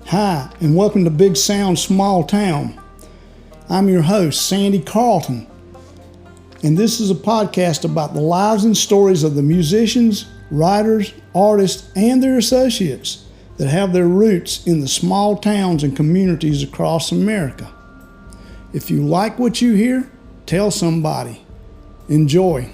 Hi, and welcome to Big Sound Small Town. I'm your host, Sandy Carlton, and this is a podcast about the lives and stories of the musicians, writers, artists, and their associates that have their roots in the small towns and communities across America. If you like what you hear, tell somebody. Enjoy.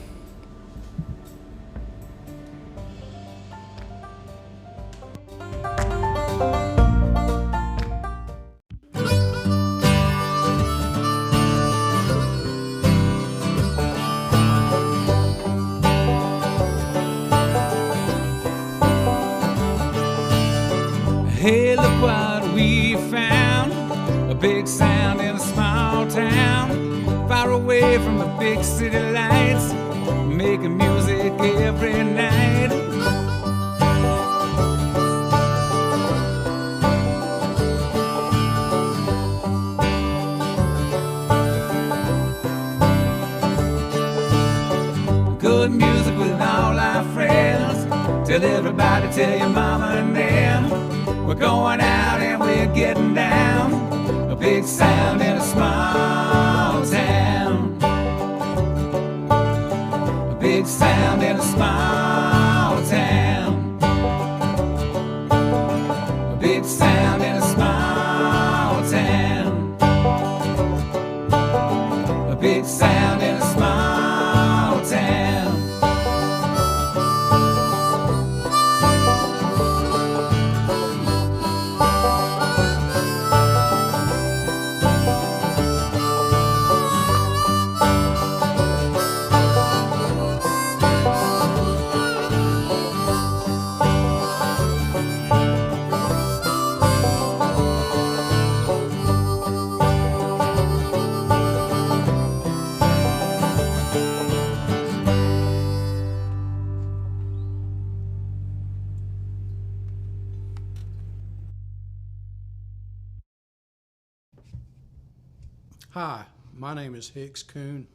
Hey, look what we found, a big sound in a small town, far away from the big city lights, making music every night. Good music with all our friends, tell everybody, tell your mama and them. We're going out and we're getting down, a big sound in a small town. A big sound in a small town. A big sound in a small town. A big sound in a small town. Hi, my name is Hicks Koone.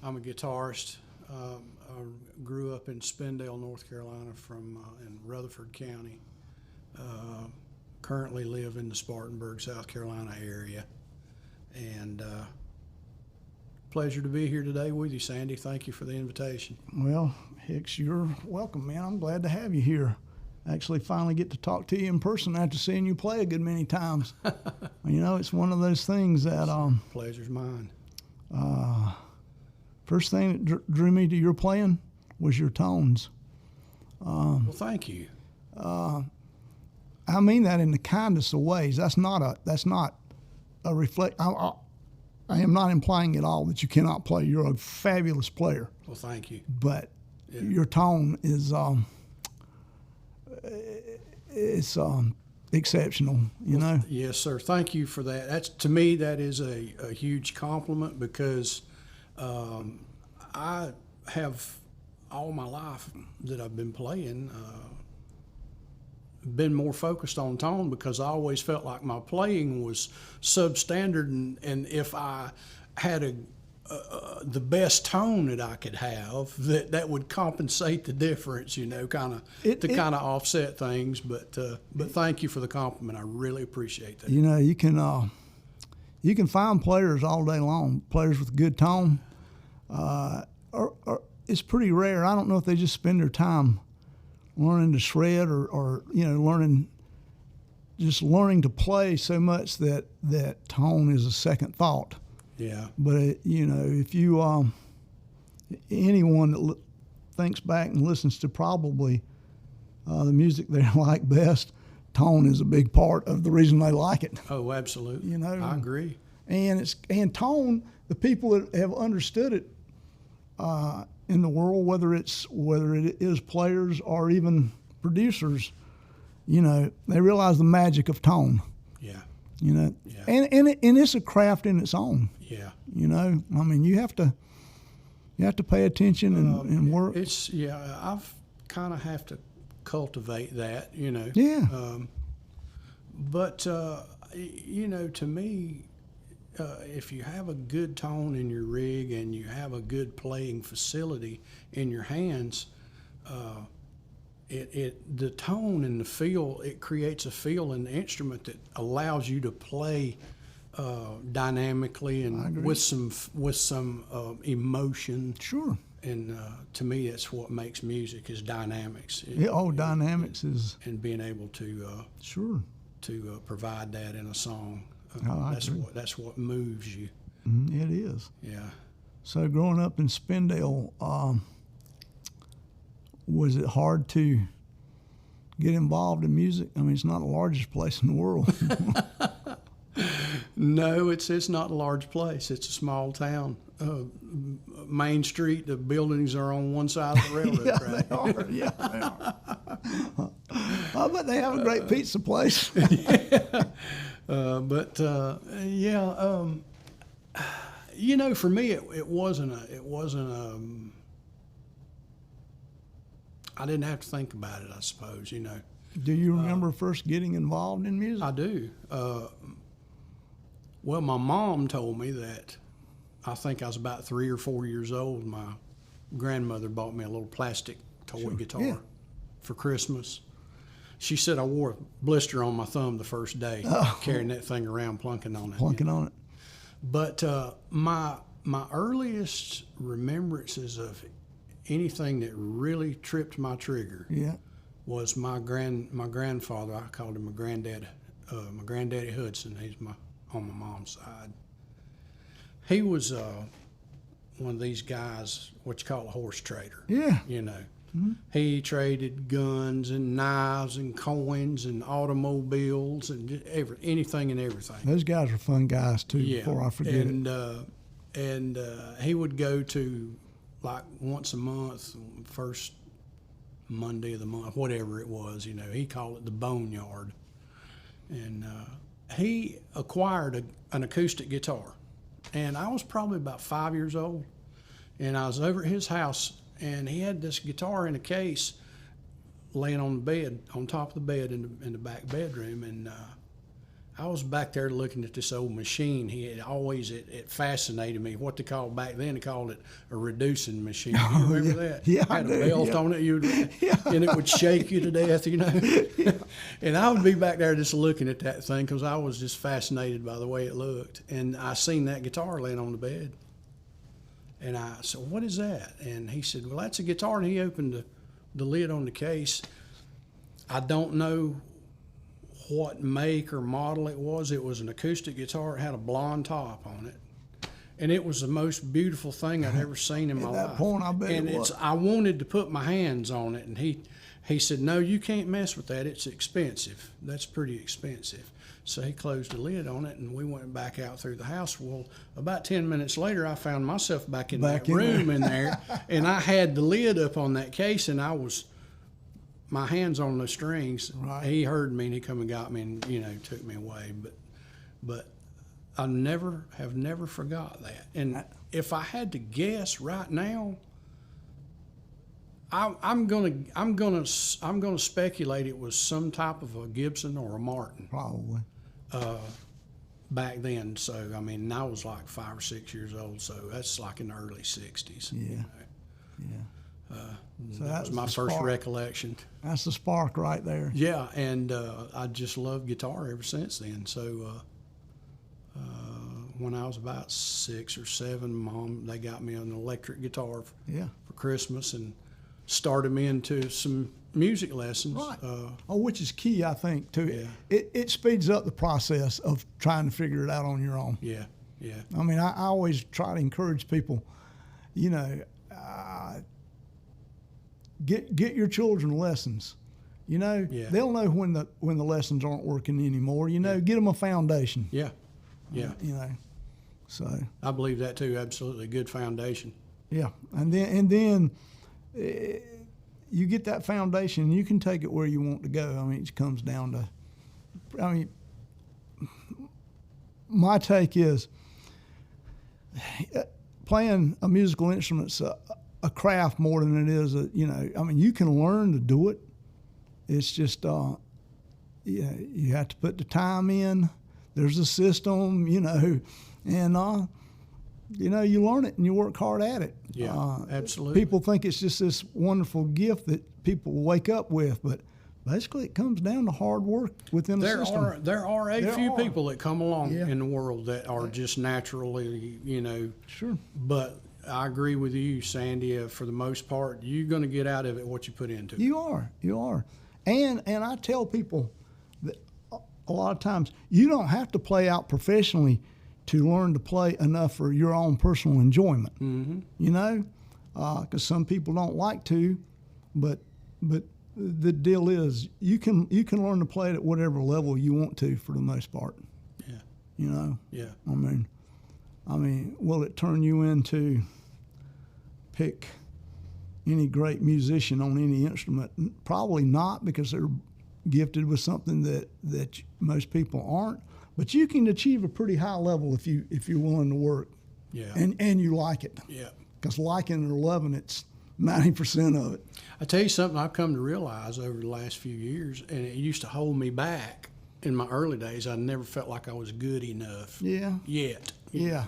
I'm a guitarist. I grew up in Spindale, North Carolina in Rutherford County. Currently live in the Spartanburg, South Carolina area. And pleasure to be here today with you, Sandy. Thank you for the invitation. Well, Hicks, you're welcome, man. I'm glad to have you here. Actually finally get to talk to you in person after seeing you play a good many times. You know, it's one of those things that Pleasure's mine. First thing that drew me to your playing was your tones. Well, thank you. I mean that in the kindest of ways. That's not a reflect. I am not implying at all that you cannot play. You're a fabulous player. Well, thank you. But your tone is it's exceptional, you know. Yes, sir. Thank you for that. That's, to me, that is a huge compliment because I have all my life that I've been playing been more focused on tone because I always felt like my playing was substandard, and if I had the best tone that I could have, that would compensate the difference, you know, kind of offset things. But thank you for the compliment. I really appreciate that. You know, you can find players all day long, players with good tone. It's pretty rare. I don't know if they just spend their time learning to shred or you know, learning to play so much that tone is a second thought. Yeah. But you know, if you anyone that thinks back and listens to probably the music they like best, tone is a big part of the reason they like it. Oh, absolutely. You know, I agree. And tone, the people that have understood it in the world, whether it is players or even producers, you know, they realize the magic of tone. Yeah. You know, Yeah. and it's a craft in its own. Yeah. You know, I mean, you have to pay attention and work. I've kind of have to cultivate that, you know. Yeah. But you know, to me, if you have a good tone in your rig and you have a good playing facility in your hands, the tone and the feel, it creates a feel in the instrument that allows you to play dynamically and with some emotion. Sure. And to me, that's what makes music is dynamics. Dynamics is, and being able to sure, to provide that in a song. That's what moves you. It is. Yeah. So growing up in Spindale, was it hard to get involved in music? I mean, it's not the largest place in the world. No, it's not a large place. It's a small town. Main Street, the buildings are on one side of the railroad track. They are. Yeah, they are. I bet they have a great pizza place. For me, it wasn't I didn't have to think about it, I suppose, Do you remember first getting involved in music? I do. Well, my mom told me that I think I was about 3 or 4 years old. My grandmother bought me a little plastic toy guitar for Christmas. She said I wore a blister on my thumb the first day, carrying that thing around, plunking on it. But my earliest remembrances of anything that really tripped my trigger was my grandfather. I called him my granddaddy Hudson. He's on my mom's side. He was one of these guys, what you call a horse trader. Yeah. Mm-hmm. He traded guns and knives and coins and automobiles and just anything and everything. Those guys are fun guys too. Yeah. Before I forget it. And he would go to like once a month, first Monday of the month, whatever it was. He called it the boneyard, and he acquired an acoustic guitar. And I was probably about 5 years old, and I was over at his house, and he had this guitar in a case laying on the bed, on top of the bed in the back bedroom, and I was back there looking at this old machine. He had always, it fascinated me. What they called back then, they called it a reducing machine. You remember that? Yeah, had a belt on it, and it would shake you to death, And I would be back there just looking at that thing because I was just fascinated by the way it looked. And I seen that guitar laying on the bed. And I said, "What is that?" And he said, "Well, that's a guitar." And he opened the lid on the case. I don't know what make or model it was. It was an acoustic guitar. It had a blonde top on it, and it was the most beautiful thing I'd ever seen in my life. At that point, I bet and it was. I wanted to put my hands on it, and he said, "No, you can't mess with that. It's expensive. That's pretty expensive." So he closed the lid on it, and we went back out through the house. Well, about 10 minutes later, I found myself back in that room in there, and I had the lid up on that case, and I was my hands on the strings. Right. He heard me, and he come and got me, and took me away. But I have never forgot that. And if I had to guess right now, I'm gonna speculate it was some type of a Gibson or a Martin. Probably. Back then. So I mean, I was like 5 or 6 years old. So that's like in the early '60s. Yeah. Yeah. So that was my first recollection. That's the spark right there. Yeah, and I just loved guitar ever since then. So when I was about 6 or 7, they got me an electric guitar for Christmas and started me into some music lessons. Right. Which is key, I think, too. Yeah. It speeds up the process of trying to figure it out on your own. Yeah, yeah. I mean, I always try to encourage people, get your children lessons. They'll know when the lessons aren't working anymore. Get them a foundation. Yeah, yeah. So I believe that too. Absolutely, good foundation. Yeah, and then you get that foundation, you can take it where you want to go. I mean, it comes down to. My take is playing a musical instrument's a craft more than it is you can learn to do it. It's just you have to put the time in. There's a system, and you learn it and you work hard at it. Yeah, absolutely. People think it's just this wonderful gift that people wake up with, but basically it comes down to hard work within the system. There are a few people that come along Yeah. in the world that are just naturally, Sure. But I agree with you, Sandy. For the most part, you're going to get out of it what you put into it. You are. And I tell people that a lot of times you don't have to play out professionally to learn to play enough for your own personal enjoyment. Mm-hmm. Because some people don't like to, but the deal is you can learn to play it at whatever level you want to for the most part. Yeah. Yeah. I mean, will it turn you into pick any great musician on any instrument? Probably not, because they're gifted with something that most people aren't. But you can achieve a pretty high level if you're willing to work. Yeah. And you like it. Yeah. Because liking or loving it's 90% of it. I tell you something I've come to realize over the last few years, and it used to hold me back in my early days. I never felt like I was good enough. Yeah. Yet. Yeah.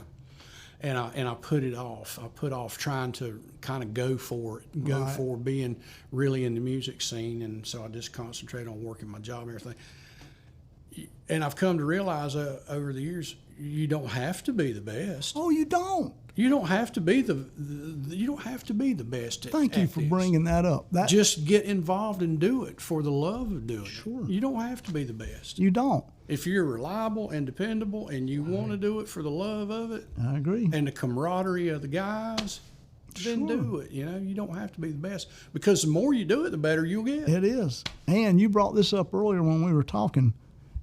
And I put it off. I put off trying to kind of go for it, Right. for being really in the music scene, and so I just concentrate on working my job and everything. And I've come to realize over the years, you don't have to be the best. Oh, you don't. You don't have to be you don't have to be the best. Thank you for this. bringing that up. Just get involved and do it for the love of doing Sure. it. You don't have to be the best. You don't. If you're reliable and dependable and you want to do it for the love of it I agree. and the camaraderie of the guys, then Sure. do it. You don't have to be the best, because the more you do it, the better you'll get. It is. And you brought this up earlier when we were talking.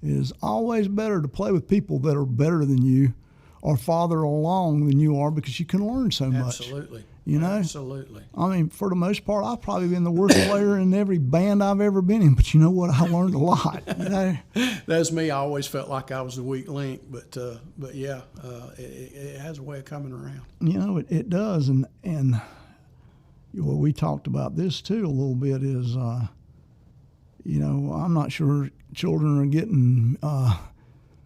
It is always better to play with people that are better than you or farther along than you are, because you can learn so much. Absolutely. Absolutely. I mean, for the most part, I've probably been the worst player in every band I've ever been in, but you know what? I learned a lot. That's me. I always felt like I was the weak link, but yeah, it has a way of coming around. It does. And we talked about this too a little bit is, I'm not sure children are getting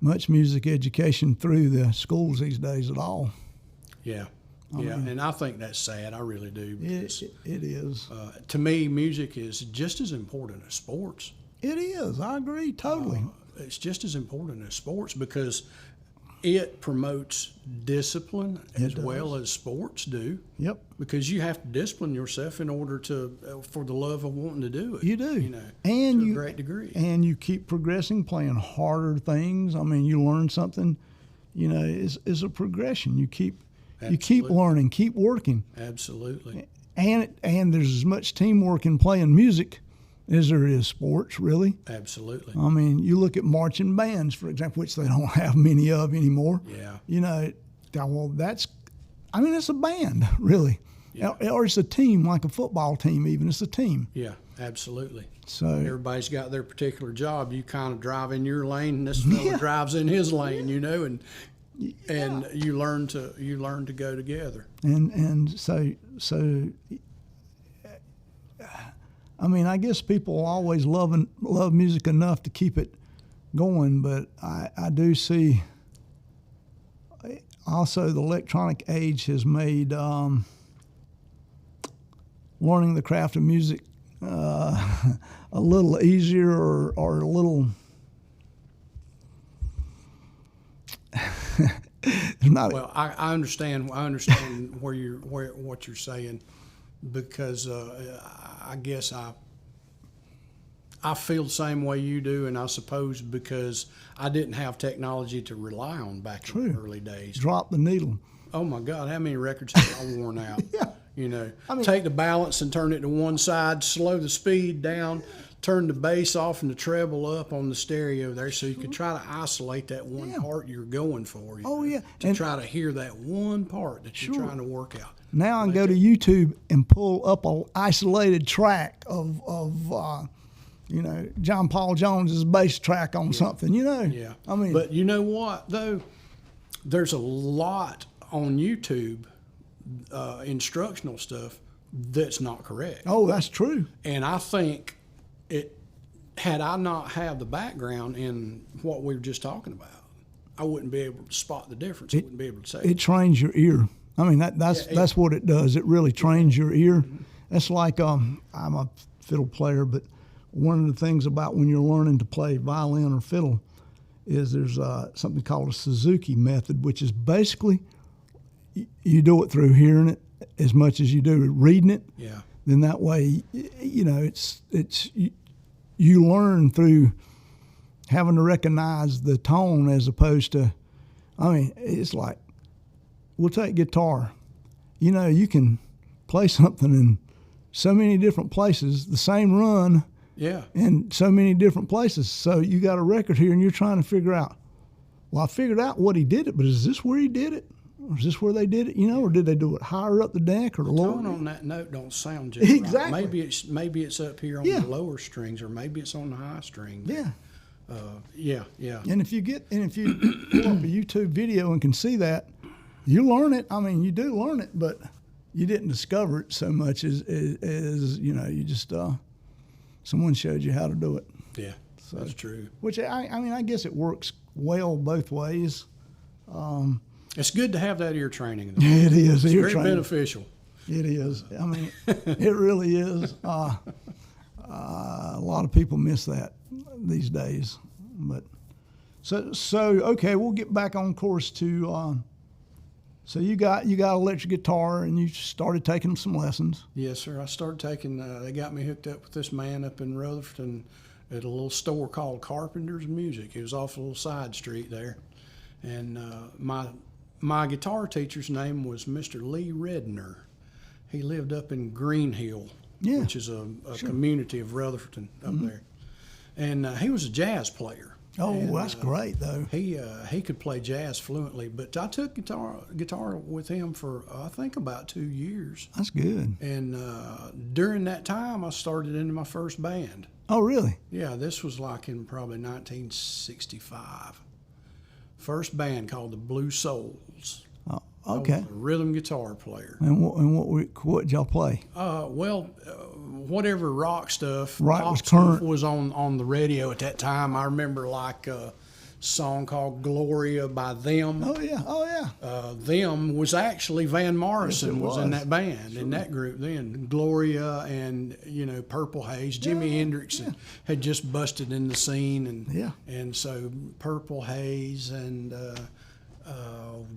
much music education through the schools these days at all. Yeah. And I think that's sad. I really do. Because, it is. To me, music is just as important as sports. It is. I agree totally. It's just as important as sports, because it promotes discipline as well as sports do. Yep. Because you have to discipline yourself in order for the love of wanting to do it. You do. And to a great degree. And you keep progressing, playing harder things. I mean, you learn something, is a progression. You keep learning, keep working. Absolutely. And there's as much teamwork in playing music as there is sports, really. Absolutely. I mean, you look at marching bands, for example, which they don't have many of anymore. Yeah. It's a band, really. Yeah. Or it's a team, like a football team even. It's a team. Yeah, absolutely. So everybo's got their particular job. You kind of drive in your lane, and this fellow drives in his lane, and you learn to go together. And so I mean, I guess people always love music enough to keep it going, but I do see also the electronic age has made learning the craft of music a little easier or a little Well, I understand what you're saying, because I guess I feel the same way you do, and I suppose because I didn't have technology to rely on back in the early days. Drop the needle. Oh my God, how many records have I worn out? Yeah. Take the balance and turn it to one side, slow the speed down, turn the bass off and the treble up on the stereo there, so you could try to isolate that one part you're going for. To try to hear that one part that you're trying to work out. Now I can go to YouTube and pull up an isolated track of John Paul Jones's bass track on something. Yeah. I mean, but you know what though? There's a lot on YouTube, instructional stuff that's not correct. Oh, that's true. And I think had I not had the background in what we were just talking about, I wouldn't be able to spot the difference. I wouldn't be able to say. It trains your ear. I mean, that's what it does. It really trains your ear. That's like I'm a fiddle player, but one of the things about when you're learning to play violin or fiddle is there's something called a Suzuki method, which is basically you do it through hearing it as much as you do reading it. Yeah. Then that way, you know, it's you learn through having to recognize the tone as opposed to, I mean, it's like, we'll take guitar. You know, you can play something in so many different places, the same run, Yeah. in so many different places. So you got a record here and you're trying to figure out, well, I figured out what he did it, but is this where he did it? Or is this where they did it, you know, or did they do it higher up the neck or lower? The tone on that note don't sound just Exactly. right. Maybe it's up here on Yeah. the lower strings, or maybe it's on the high string. Yeah. Yeah. And if you pull up a YouTube video and can see that, you learn it. I mean, you do learn it, but you didn't discover it so much as you know, you just someone showed you how to do it. Yeah, that's true. Which I mean, I guess it works well both ways. It's good to have that ear training. It is. It's ear very training. beneficial. It is. I mean, it really is. A lot of people miss that these days. But so okay, we'll get back on course to. So you got an electric guitar and you started taking some lessons. Yes, sir. I started taking. They got me hooked up with this man up in Rutherford at a little store called Carpenter's Music. It was off a little side street there, and my guitar teacher's name was Mr. Lee Redner. He lived up in Green Hill, which is a community of Rutherford up there. And he was a jazz player. Oh, and, that's great, though. He could play jazz fluently, but I took guitar with him for, I think, about 2 years. That's good. And during that time, I started into my first band. Oh, really? Yeah, this was like in probably 1965. First band called the Blue Souls. Oh, okay. I was a rhythm guitar player. And what did y'all play? Whatever rock stuff, Right, pop was stuff current. was on the radio at that time. I remember like a song called "Gloria" by Them. Oh yeah. Them was actually Van Morrison Yes, it was in was. that band, in that group then. Gloria and, Purple Haze. Jimi Hendrix had just busted in the scene. And so Purple Haze and, I don't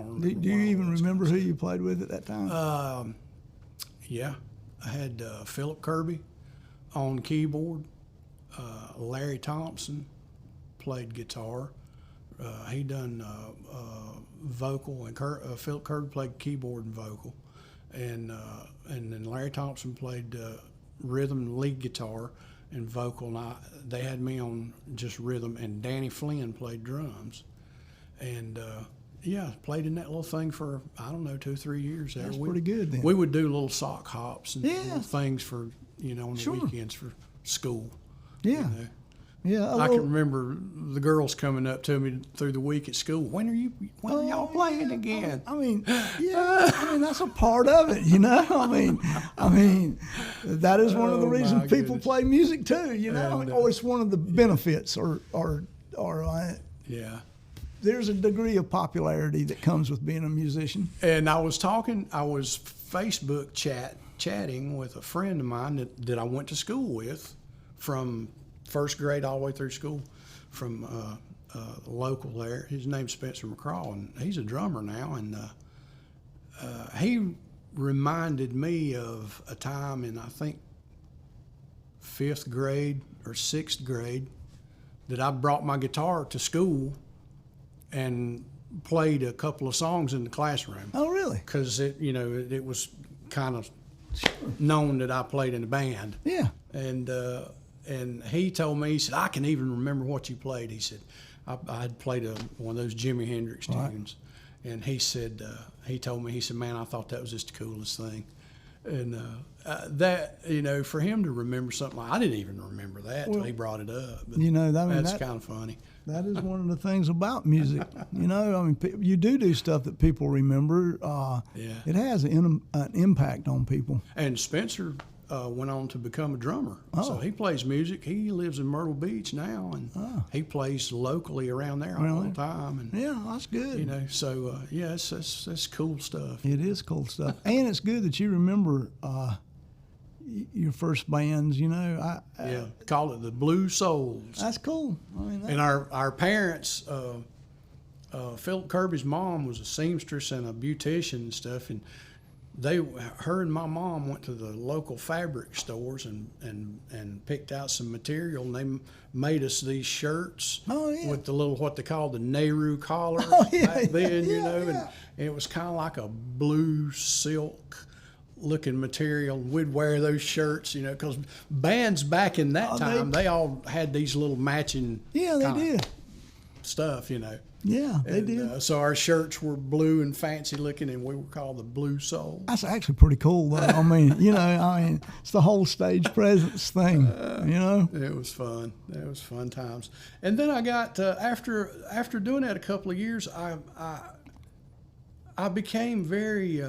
remember. Do you even remember who you played with at that time? Yeah. I had Philip Kirby on keyboard. Larry Thompson played guitar. He done vocal, and Philip Kirby played keyboard and vocal, and then Larry Thompson played rhythm and lead guitar and vocal. And they had me on just rhythm, and Danny Flynn played drums, and played in that little thing for, I don't know, 2-3 years there. That's pretty good then. We would do little sock hops and Yeah. little things for, on the weekends for school. Yeah. Yeah. I can remember the girls coming up to me through the week at school. When are y'all playing again? I mean, that's a part of it, you know. I mean, that is one of the reasons people goodness. play music too, you know. And, or it's one of the benefits, or Yeah. there's a degree of popularity that comes with being a musician. And I was Facebook chatting with a friend of mine that I went to school with from first grade all the way through school, from local there. His name's Spencer McCraw, and he's a drummer now. And he reminded me of a time in, I think, 5th grade or 6th grade that I brought my guitar to school and played a couple of songs in the classroom. Oh, really? Because it was kind of known that I played in a band. Yeah. And he told me, he said, I can even remember what you played. He said, I had played one of those Jimi Hendrix tunes. And he said, he told me, he said, man, I thought that was just the coolest thing. And that, for him to remember something I didn't even remember that till he brought it up. But that's kind of funny. That is one of the things about music. You do stuff that people remember. It has an impact on people. And Spencer went on to become a drummer. Oh. So he plays music. He lives in Myrtle Beach now, and he plays locally around there all the time. And Yeah, that's good. you know, so yeah, it's cool stuff. It is cool stuff, and it's good that you remember your first bands. You know, Yeah, call it the Blue Souls. that's cool. I mean, And our parents, Philip Kirby's mom was a seamstress and a beautician and stuff, and her and my mom went to the local fabric stores and picked out some material, and they made us these shirts with the little, what they call the Nehru collar back then, you know, and it was kind of like a blue silk looking material. We'd wear those shirts, you know, because bands back in that time, they all had these little matching they did stuff, you know. Yeah, they did. So our shirts were blue and fancy looking, and we were called the Blue Soul. That's actually pretty cool, though. I mean, you know, it's the whole stage presence thing, you know. It was fun. It was fun times. And then I got after doing that a couple of years, I became very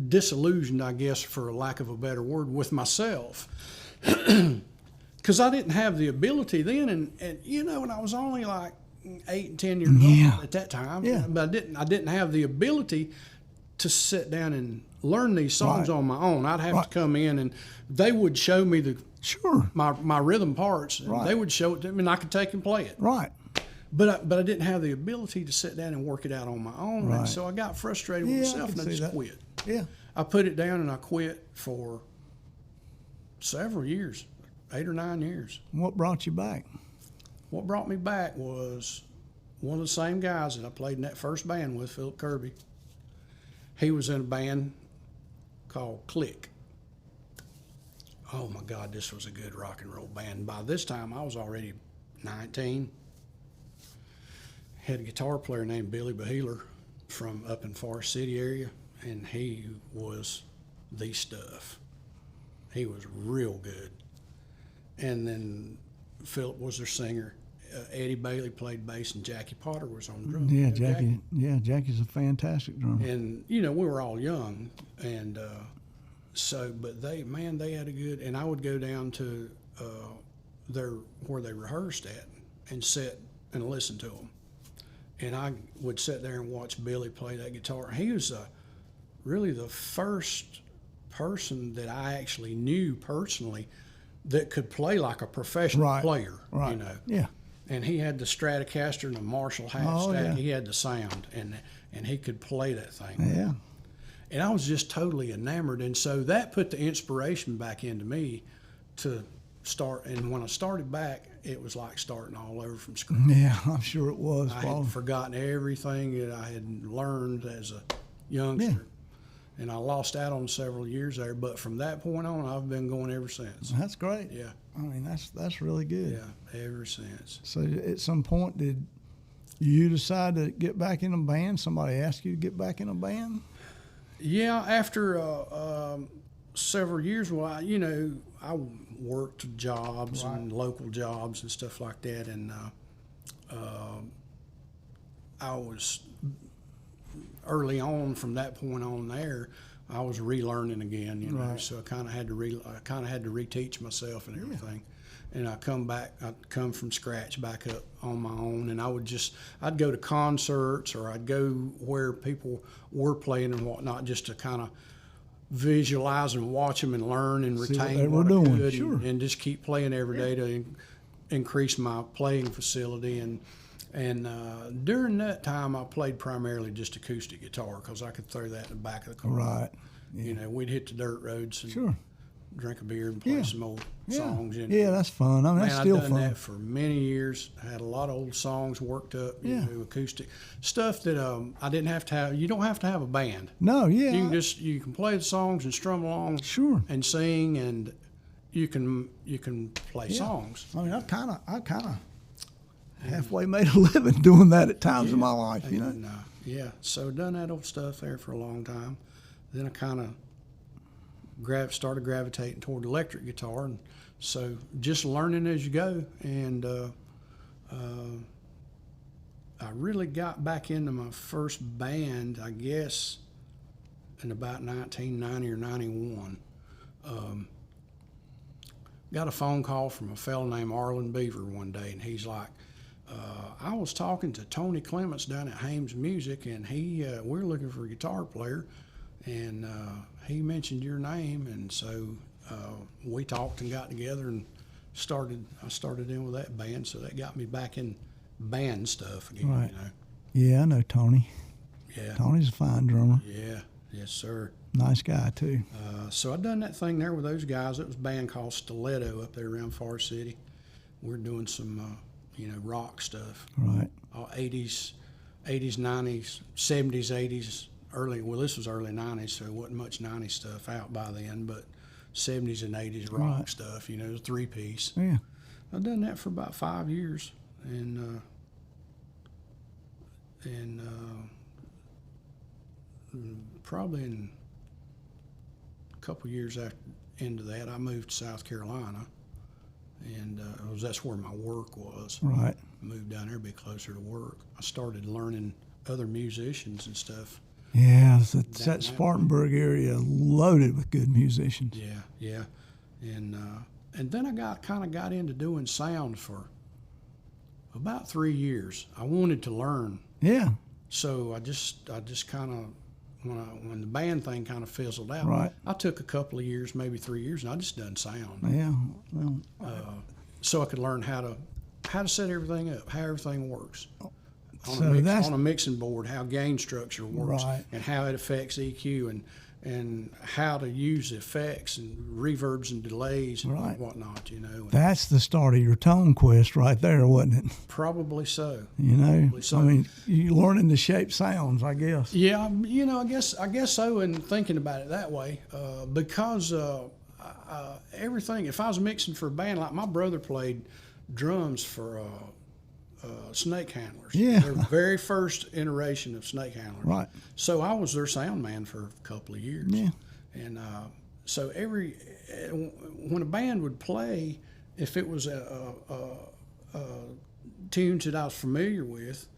disillusioned, I guess, for lack of a better word, with myself. Because I didn't have the ability then, and you know, when I was only like 8 and 10 years old at that time, but I didn't have the ability to sit down and learn these songs on my own. I'd have to come in, and they would show me my rhythm parts, and they would show it to me, and I could take and play it. Right. But I didn't have the ability to sit down and work it out on my own, and so I got frustrated with myself, and I just quit. Yeah. I put it down, and I quit for several years. 8 or 9 years. What brought you back? What brought me back was one of the same guys that I played in that first band with, Philip Kirby. He was in a band called Click. Oh my God, this was a good rock and roll band. By this time, I was already 19. Had a guitar player named Billy Beheeler from up in Forest City area, and he was the stuff. He was real good. And then Philip was their singer. Eddie Bailey played bass, and Jackie Potter was on drums. Yeah, Jackie. Yeah, Jackie's a fantastic drummer. And you know, we were all young, and but they had a good. And I would go down to where they rehearsed at, and sit and listen to them. And I would sit there and watch Billy play that guitar. He was really the first person that I actually knew personally that could play like a professional player, you know. Yeah. And he had the Stratocaster and the Marshall half stack. He had the sound, and he could play that thing. Yeah. And I was just totally enamored, and so that put the inspiration back into me to start. And when I started back, it was like starting all over from scratch. Yeah, I'm sure it was. I had forgotten everything that I had learned as a youngster. Yeah. And I lost out on several years there, but from that point on, I've been going ever since. That's great. Yeah. I mean, that's really good. Yeah, ever since. So at some point, did you decide to get back in a band? Somebody asked you to get back in a band? Yeah, after several years, I worked jobs and local jobs and stuff like that, and I was early on from that point on there, I was relearning again, you know. So I kind of had to reteach myself and everything. And I come from scratch back up on my own, and I'd go to concerts, or I'd go where people were playing and whatnot, just to kind of visualize and watch them and learn and retain what I could, and just keep playing every day to increase my playing facility. And during that time, I played primarily just acoustic guitar, because I could throw that in the back of the car. Right. Yeah. You know, we'd hit the dirt roads and drink a beer and play some old songs. And that's fun. I mean, that's still I've done fun. that for many years. I had a lot of old songs worked up, you know, acoustic stuff that I didn't have to have. You don't have to have a band. No, You can you can play the songs and strum along, and sing, and you can play songs. I mean, I kind of halfway made a living doing that at times in my life, you know. And, so done that old stuff there for a long time. Then I kind of started gravitating toward electric guitar, and so just learning as you go. And I really got back into my first band, I guess, in about 1990 or 91. Got a phone call from a fellow named Arlen Beaver one day, and he's like, I was talking to Tony Clements down at Hames Music, and we're looking for a guitar player, and he mentioned your name, and so we talked and got together and I started in with that band, so that got me back in band stuff again. Right. You know. Yeah, I know Tony. Yeah. Tony's a fine drummer. Yeah. Yes, sir. Nice guy too. So I done that thing there with those guys. It was a band called Stiletto up there around Far City. We're doing some, rock stuff. Right. 80s, 90s, 70s, 80s, this was early 90s, so it wasn't much 90s stuff out by then, but 70s and 80s rock Right. stuff, the 3-piece. Yeah. I've done that for about 5 years, and probably in a couple years into that, I moved to South Carolina, and that's where my work was. Right. I moved down there to be closer to work. I started learning other musicians and stuff. Yeah, that Spartanburg area loaded with good musicians. Yeah, and then I kind of got into doing sound for about 3 years. I wanted to learn. Yeah. So I just kind of when the band thing kind of fizzled out, Right. I took a couple of years, maybe 3 years, and I just done sound. Yeah. Well, So I could learn how to set everything up, how everything works. So On a mixing board, how gain structure works, Right. and how it affects EQ, and how to use effects and reverbs and delays and Right. whatnot. that's the start of your tone quest right there, wasn't it? Probably so. I mean, you learning to shape sounds, I guess. Yeah, I guess so. And thinking about it that way, because everything. If I was mixing for a band, like my brother played drums for Snake Handlers. Yeah. Their very first iteration of Snake Handlers. Right. So I was their sound man for a couple of years. Yeah. And so when a band would play, if it was tunes that I was familiar with,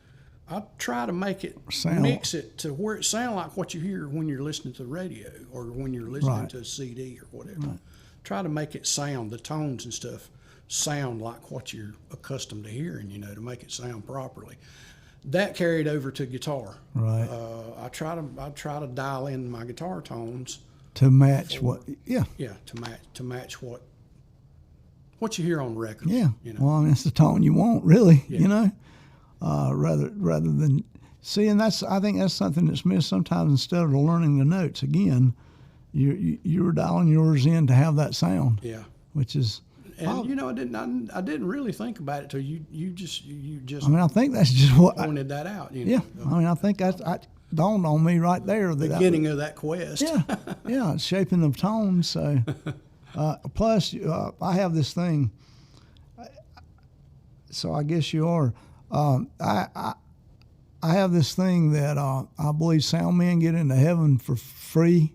I try to mix it to where it sounds like what you hear when you're listening to the radio or when you're listening Right. to a CD or whatever. Right. Try to make it sound, the tones and stuff sound like what you're accustomed to hearing, to make it sound properly. That carried over to guitar. Right. I try to dial in my guitar tones To match what? Yeah. Yeah, to match what you hear on records. Yeah. Well, I mean, it's the tone you want, really. Yeah. Rather than and I think that's something that's missed sometimes. Instead of learning the notes again, you're dialing yours in to have that sound. Yeah. Which is. And I didn't really think about it till you just. I mean, I think that's just what pointed that out. Yeah. I mean, I think that dawned on me right there. The beginning of that quest. Yeah. Yeah. It's shaping the tone. So, plus, I have this thing. So I guess you are. I have this thing that I believe sound men get into heaven for free.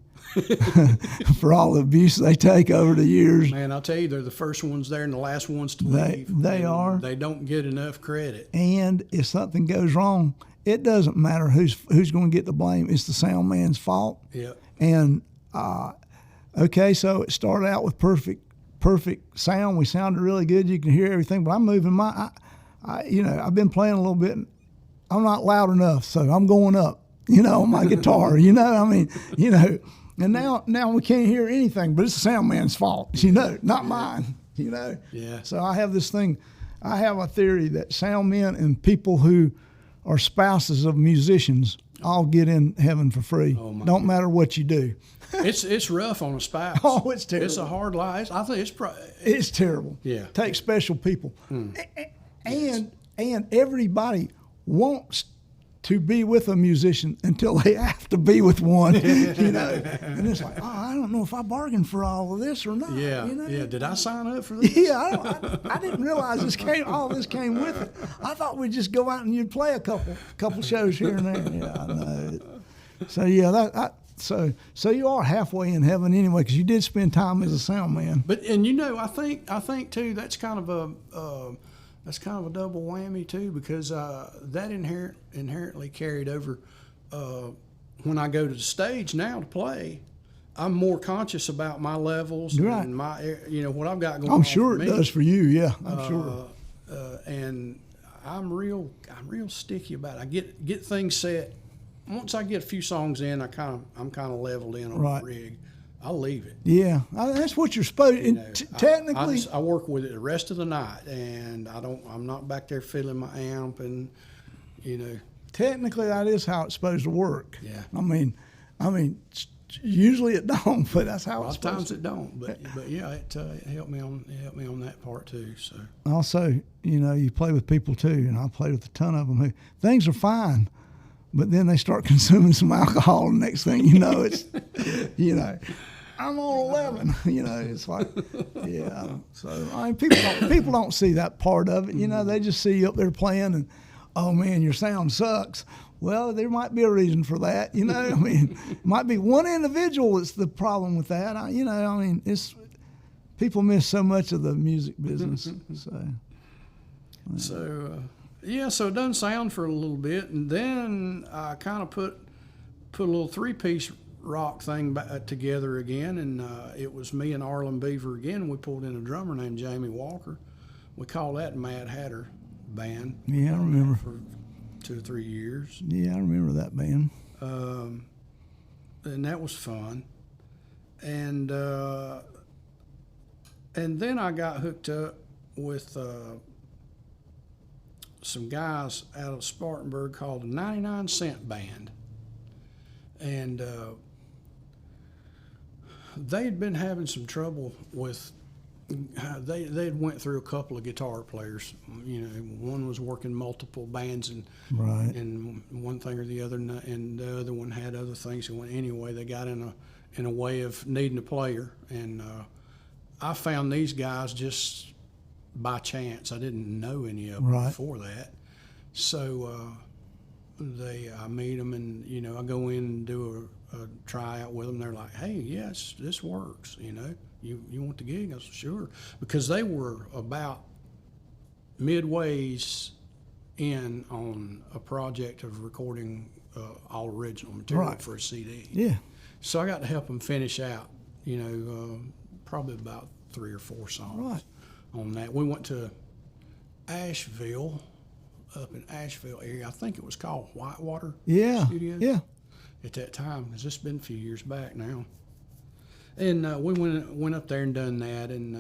For all the abuse they take over the years. Man, I'll tell you, they're the first ones there and the last ones to leave. They are. They don't get enough credit. And if something goes wrong, it doesn't matter who's going to get the blame. It's the sound man's fault. Yeah. And okay, so it started out with perfect sound. We sounded really good. You can hear everything. But I'm moving I've been playing a little bit. And I'm not loud enough, so I'm going up. On my guitar. And now we can't hear anything, but it's the sound man's fault, not mine, Yeah. So I have this thing. I have a theory that sound men and people who are spouses of musicians all get in heaven for free. Oh, my Don't matter what you do. It's rough on a spouse. Oh, it's terrible. It's a hard life. I think It's terrible. Yeah. Takes special people. And everybody wants to be with a musician until they have to be with one, And it's like, I don't know if I bargained for all of this or not. Yeah, yeah. Did I sign up for this? Yeah, I didn't realize all this came with it. I thought we'd just go out and you'd play a couple shows here and there. Yeah, I know. So so you are halfway in heaven anyway, because you did spend time as a sound man. But I think too that's kind of a double whammy too, because that inherently carried over when I go to the stage now to play, I'm more conscious about my levels Right. and my, what I've got going on. I'm sure for it me. does for you. Yeah, I'm sure. And I'm real sticky about it. I get things set. Once I get a few songs in, I'm kind of leveled in on Right. the rig. I'll leave it. Yeah, that's what you're supposed. Technically, I work with it the rest of the night, and I'm not back there fiddling my amp, and technically that is how it's supposed to work. Yeah. I mean, usually it don't, but that's how A it's lot of supposed times to. it don't, but yeah, it helped me on that part too. So Also, you play with people too, and I played with a ton of them who things are fine, but then they start consuming some alcohol, and next thing you know, it's I'm on 11. It's like, yeah. So I mean, people don't see that part of it. They just see you up there playing, and oh man, your sound sucks. Well, there might be a reason for that. I mean, it might be one individual that's the problem with that. It's people miss so much of the music business. So it doesn't sound for a little bit, and then I kind of put a little 3-piece rock thing together again, and it was me and Arlen Beaver again. We pulled in a drummer named Jamie Walker. We call that Mad Hatter Band. Yeah, I remember. For 2 or 3 years. Yeah, I remember that band. And that was fun. And then I got hooked up with some guys out of Spartanburg called the 99 Cent Band. And they had been having some trouble with, they had went through a couple of guitar players. One was working multiple bands and Right. and one thing or the other, and the other one had other things. And anyway, they got in a way of needing a player, and I found these guys just by chance. I didn't know any of them Right. before that, so I meet them, and I go in and do a tryout with them. They're like, "Hey, yes, this works. You want the gig?" I said, "Sure," because they were about midways in on a project of recording all original material Right. for a CD. Yeah. So I got to help them finish out, probably about 3 or 4 songs Right. on that. We went to Asheville, up in Asheville area. I think it was called Whitewater Yeah. Studios Yeah. at that time, because it's been a few years back now. And we went up there and done that, and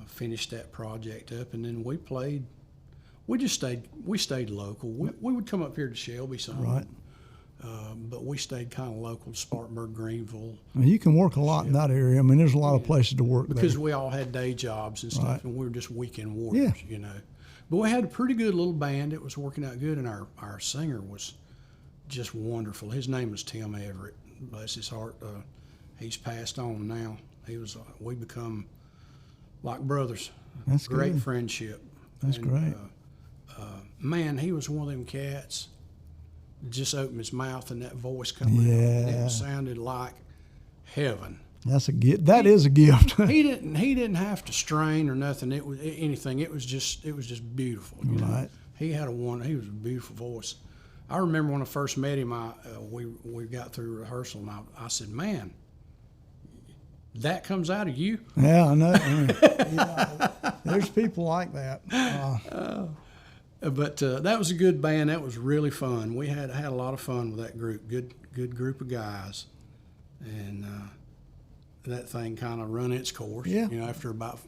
finished that project up, and then we played. We stayed local. We would come up here to Shelby some, Right. But we stayed kind of local to Spartanburg, Greenville, I mean, you can work a lot in that area. I mean, there's a lot of places to work because there. we all had day jobs and stuff, Right. and we were just weekend warriors, But we had a pretty good little band. It was working out good, and our singer was just wonderful. His name was Tim Everett. Bless his heart. He's passed on now. We become like brothers. That's Great good. friendship. That's And, great. Man, he was one of them cats. Just opened his mouth and that voice come out. Yeah. It sounded like heaven. That's a gift. That is a gift. He didn't have to strain or nothing. It was anything. It was just beautiful. Right. He was a beautiful voice. I remember when I first met him. We got through rehearsal, and I said, "Man, that comes out of you." Yeah, I know. I mean, there's people like that. But that was a good band. That was really fun. We had a lot of fun with that group. Good group of guys, and that thing kind of run its course. Yeah. After about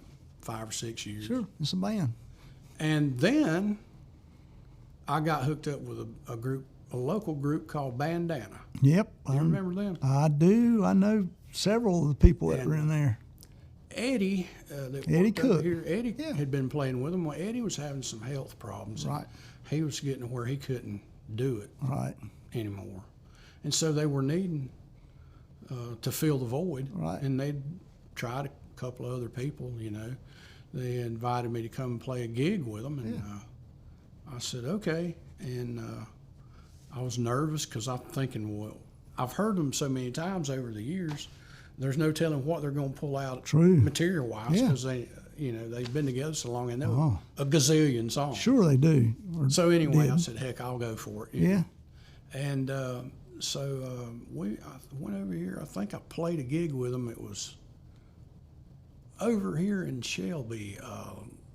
5 or 6 years. Sure, it's a band. And then I got hooked up with a local group called Bandana. Yep. You remember them? I do. I know several of the people that And were in there. Eddie, Eddie Cook. Eddie Yeah. had been playing with them. Well, Eddie was having some health problems. Right. He was getting to where he couldn't do it Right. anymore. And so they were needing to fill the void. Right. And they'd tried a couple of other people, They invited me to come and play a gig with them. And I said, okay. And I was nervous because I'm thinking, well, I've heard them so many times over the years. There's no telling what they're going to pull out True. material-wise, Yeah. because they've been together so long and know a gazillion songs. Sure they do. Or So anyway, did. I said, heck, I'll go for it. Yeah. And so I went over here. I think I played a gig with them. It was over here in Shelby, a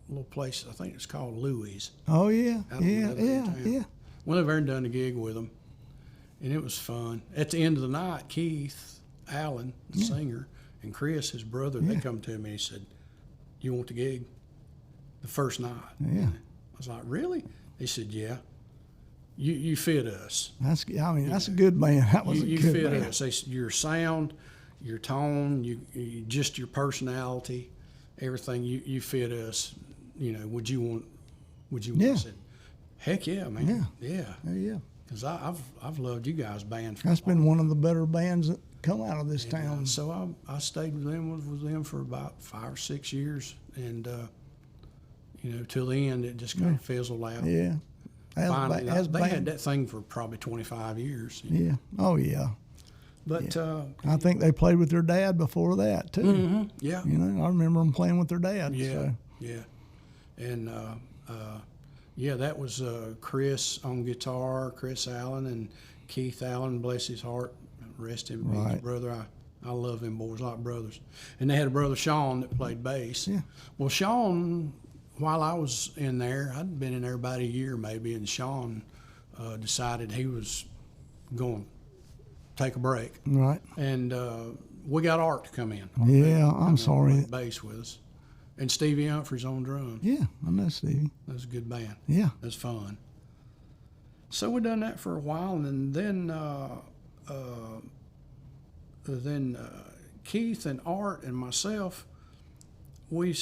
little place. I think it's called Louis. Oh yeah, out in yeah, the other yeah, town. yeah. Went over there and done a gig with them, and it was fun. At the end of the night, Keith Allen, the singer, and Chris, his brother, they come to me and he said, "You want the gig?" The first night. Yeah. I was like, "Really?" He said, "Yeah. You fit us. That's a good band. That was You a good fit band. us. They said, your sound, your tone, you just your personality, everything. You fit us. You know, would you want?" Yeah. I said, "Heck yeah, man. Yeah. Yeah. Because I've loved you guys' band for That's a while." been one of the better bands that come out of this town. So I stayed with them for about 5 or 6 years, and till the end it just kind of fizzled out. Yeah. Finally, As they had band. that thing for probably 25 years. Yeah. Oh yeah. But I think they played with their dad before that too. yeah, You know, I remember them playing with their dad. yeah, So. yeah, and that was Chris on guitar, Chris Allen, and Keith Allen, bless his heart, rest in peace, Right. brother. I love them boys like brothers. And they had a brother, Sean, that played bass. Yeah. Well, Sean, while I was in there, I'd been in there about a year maybe, and Sean decided he was going to take a break. Right. And we got Art to come in. Yeah, I'm sorry. Play bass with us. And Stevie Humphrey's on drums. Yeah, I know Stevie. That was a good band. Yeah. It was fun. So we done that for a while, and then Keith and Art and myself, we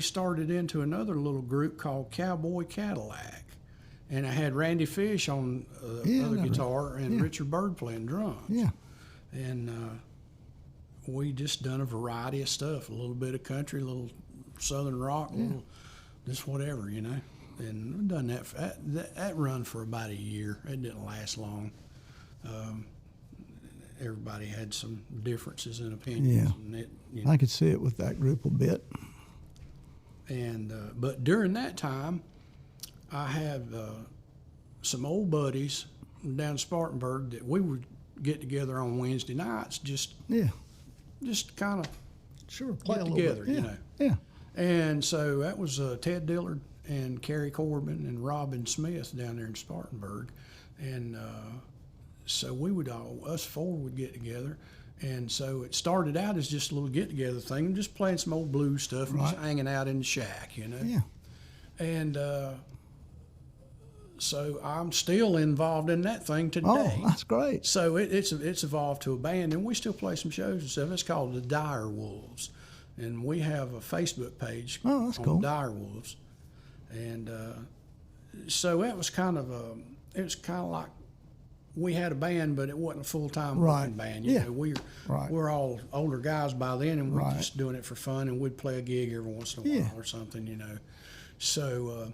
started into another little group called Cowboy Cadillac, and I had Randy Fish on other guitar and Richard Byrd playing drums. Yeah. And we just done a variety of stuff, a little bit of country, a little southern rock, a little just whatever, you know. And we've done that run for about a year. It didn't last long. Everybody had some differences in opinions. Yeah. And I could see it with that group a bit. And but during that time, I had some old buddies down in Spartanburg that we would get together on Wednesday nights, just kind of Sure. get together, you know. Yeah. And so that was Ted Dillard and Kerry Corbin and Robin Smith down there in Spartanburg, and so us four would get together. And so it started out as just a little get-together thing, just playing some old blues stuff and just hanging out in the shack, you know. Yeah. And so I'm still involved in that thing today. Oh, that's great. So it's evolved to a band, and we still play some shows and stuff. It's called the Dire Wolves, and we have a Facebook page Oh, that's on cool. Dire Wolves. And so it was kind of like we had a band, but it wasn't a full-time working band. You know, we're all older guys by then, and we're just doing it for fun, and we'd play a gig every once in a while or something, you know. So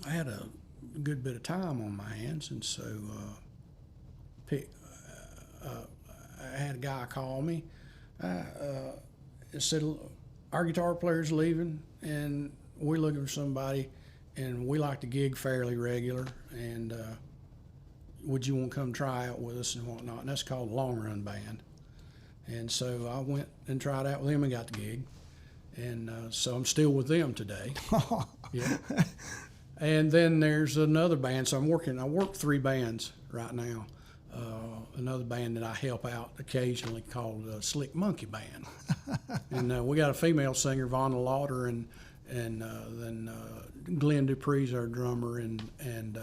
I had a good bit of time on my hands, and so I had a guy call me. It said, "Our guitar player's leaving, and we're looking for somebody, and we like to gig fairly regular, and would you want to come try out with us and whatnot?" And that's called Long Run Band. And so I went and tried out with them and got the gig. And so I'm still with them today. Yeah. And then there's another band. So I work 3 bands right now. Another band that I help out occasionally called Slick Monkey Band. And we got a female singer, Vonna Lauder, and then Glenn Dupree's our drummer, and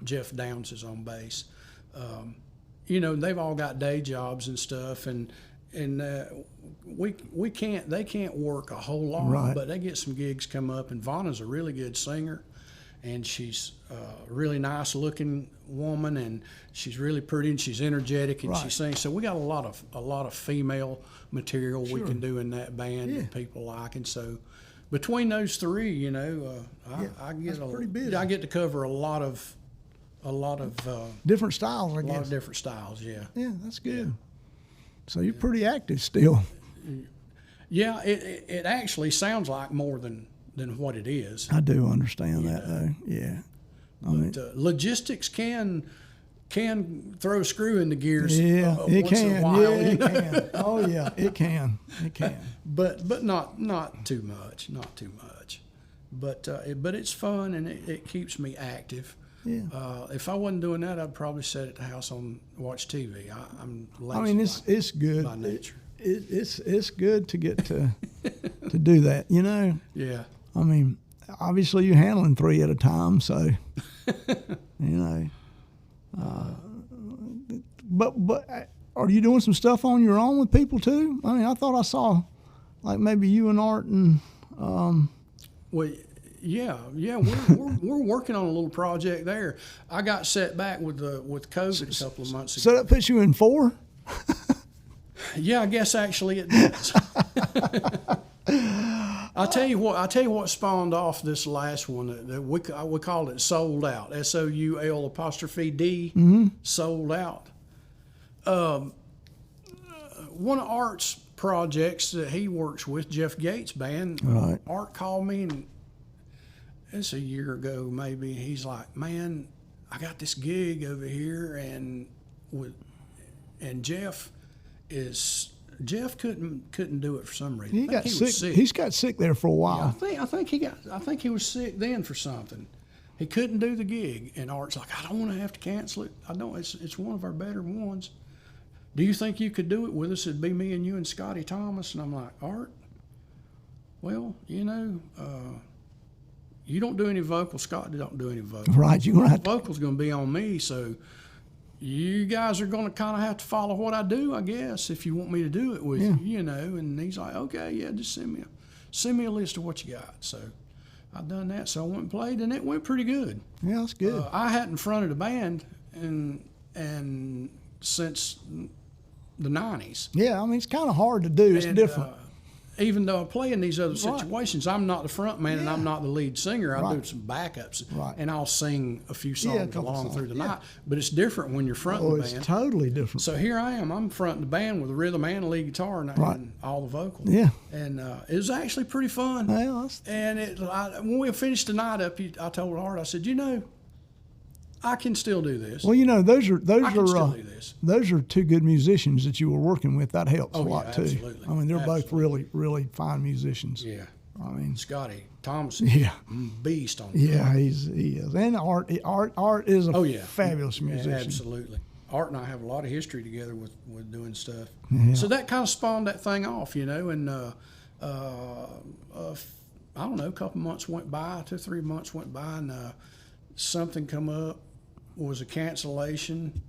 Jeff Downs is on bass. You know, they've all got day jobs and stuff, and they can't work a whole lot, but they get some gigs come up. And Vonna's a really good singer, and she's a really nice looking woman, and she's really pretty, and she's energetic, and she sings. So we got a lot of female material we can do in that band that people like. And so between those 3, you know, I get to cover a lot of different styles, I guess. A lot of different styles, yeah. Yeah, that's good. So you're pretty active still. Yeah, it actually sounds like more than what it is. I do understand that, though. Yeah. But logistics can can throw a screw in the gears. Yeah, it once in a can. while, Yeah, it can. Oh yeah, it can. It can. But not too much. Not too much. But it's fun, and it keeps me active. Yeah. If I wasn't doing that, I'd probably sit at the house and watch TV. I'm lazy. I mean, it's good. by nature. It's good to get to to do that. You know. Yeah. I mean, obviously you're handling 3 at a time, so you know. But are you doing some stuff on your own with people too? I mean, I thought I saw like maybe you and Art and. Well, yeah, we're working on a little project there. I got set back with COVID a couple of months ago. So that puts you in 4? Yeah, I guess actually it does. I'll tell you what spawned off this last one. That we called it Sold Out. SOUL''D. Sold Out. One of Art's projects that he works with, Jeff Gates' band. Right. Art called me, and it's a year ago maybe. He's like, "Man, I got this gig over here, and Jeff couldn't do it for some reason. He got was sick. He's got sick there for a while. Yeah, I think he was sick then for something. He couldn't do the gig, and Art's like, I don't want to have to cancel it. I know it's one of our better ones. Do you think you could do it with us? It'd be me and you and Scotty Thomas. And I'm like, Art, well, you know, you don't do any vocals. Scotty don't do any vocals. Right, you're right. Vocals going to be on me, so you guys are going to kind of have to follow what I do, I guess, if you want me to do it with you, you know. And he's like, okay, yeah, just send me a list of what you got. So I done that. So I went and played, and it went pretty good. Yeah, that's good. I hadn't fronted a band and since the 90s. Yeah, I mean, it's kind of hard to do. It's different. Even though I play in these other situations, I'm not the front man and I'm not the lead singer. I do some backups, and I'll sing a few songs along through the night. But it's different when you're fronting the band. It's totally different. So here I am. I'm fronting the band with a rhythm and a lead guitar and all the vocals. Yeah. And it was actually pretty fun. Well, and when we finished the night up, I told Art, I said, you know, I can still do this. Well, you know, those are still do this. Those are 2 good musicians that you were working with. That helps a lot too. Absolutely. I mean, they're both really, really fine musicians. Yeah. I mean, Scotty Thomas, beast on. Yeah, he is. And Art is a fabulous musician. Yeah, absolutely. Art and I have a lot of history together with doing stuff. Yeah. So that kind of spawned that thing off, you know. And I don't know, a couple months went by, 2 or 3 months went by, and something come up. Was a cancellation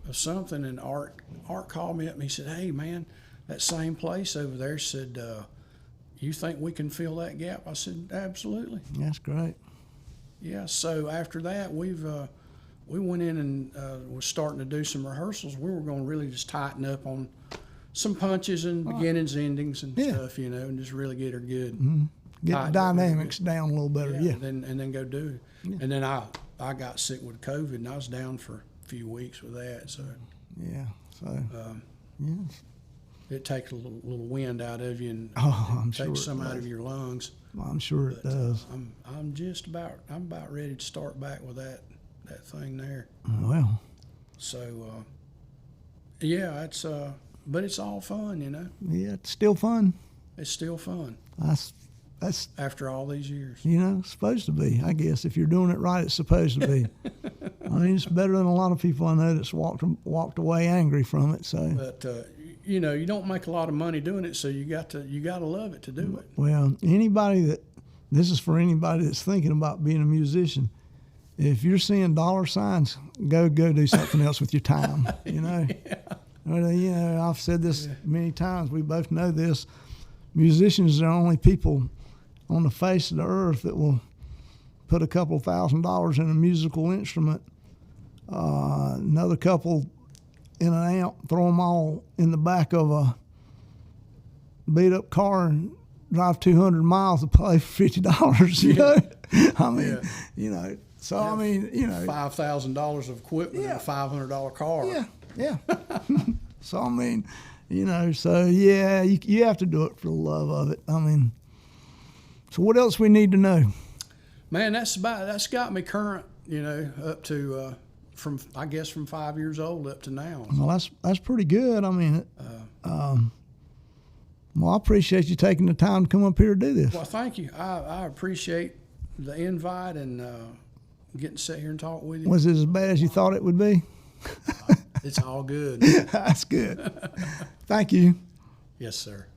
of something, and Art called me up and he said, hey man, that same place over there said, you think we can fill that gap? I said, absolutely. That's great. Yeah, so after that we went in and was starting to do some rehearsals. We were going to really just tighten up on some punches and beginnings, endings and stuff, you know, and just really get her good. Mm-hmm. Get the dynamics down a little better, and then go do it. Yeah. And then I got sick with COVID, and I was down for a few weeks with that. So it takes a little wind out of you and takes some out of your lungs. Well, I'm sure it does. I'm about ready to start back with that thing there. Well, so it's but it's all fun, you know. Yeah, it's still fun. It's still fun. That's after all these years. You know, it's supposed to be, I guess. If you're doing it right, it's supposed to be. I mean, it's better than a lot of people I know that's walked away angry from it. So, but you know, you don't make a lot of money doing it, so you got to love it to do it. Well, this is for anybody that's thinking about being a musician. If you're seeing dollar signs, go do something else with your time. You know. Well, you know, I've said this many times. We both know this. Musicians are the only people on the face of the earth that will put a couple $1,000s in a musical instrument, another couple in an amp, throw them all in the back of a beat-up car and drive 200 miles to play for $50. You know, I mean, you know. So I mean, you know, $5,000 of equipment and a $500 car. Yeah. So I mean, you know, so yeah, you have to do it for the love of it. I mean, so what else we need to know? Man, that's got me current, you know, up to I guess from 5 years old up to now. Well, that's pretty good. I mean, well, I appreciate you taking the time to come up here to do this. Well, thank you. I appreciate the invite and getting to sit here and talk with you. Was it as bad as you thought it would be? It's all good. That's good. Thank you. Yes, sir.